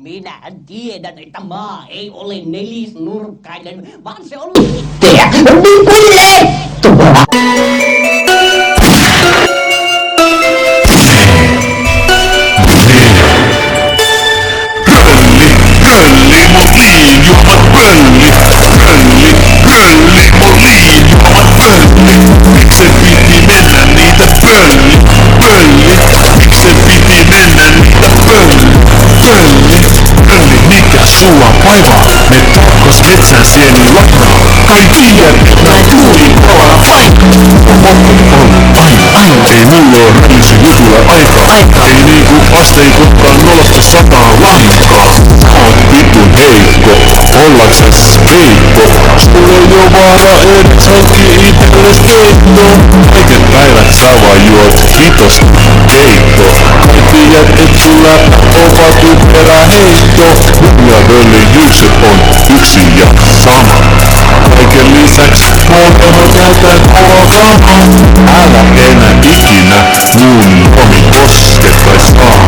Minä tiedän, että maa ei ole nelisnurkkainen, vaan se on liitteä. Vipulettua! Rölli, mut liinjuomat pölli. Rölli, mut liinjuomat pölli. Mikse piti mennä niitä pölli? Mikse piti mennä niitä pölli? Mikä sua vaivaa? Me takkos metsän sieni lakraa. Kai tiedät, näin tuuli palaa vaikka. Ei mulla oo rällisy jutulle aikaa. Ei niinku asteikotkaan 0–100 lainkaan. Oot vitun heikko, ollaksas keikko. Sulla on jo vaara edes hankki itelles keitto. Kaiken päivät sä vaan juot hitosta keitto. Kai tiedät, et sulla ovat typerä heitto. Ja völlin juukset on yksi ja sama. Kaiken lisäks huomioon käytän kova kama. Älä enää ikinä mun omi koske tai saa.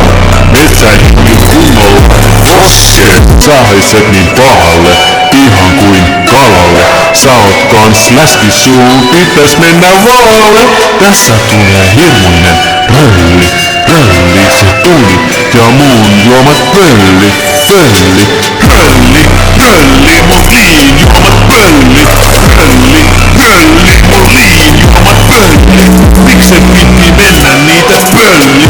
Metsähengi kunnolla koskee. Sä haiset niin pahalle, ihan kuin kalalle. Sä oot kans läski, sun pitäis mennä vaalle. Tässä tulee hirmuinen rölli. Se tuli ja muun juomat pölli. Rölli, mut liinjuomat pölli. Rölli, mut liinjuomat pölli. Mikse piti mennä niitä pölli?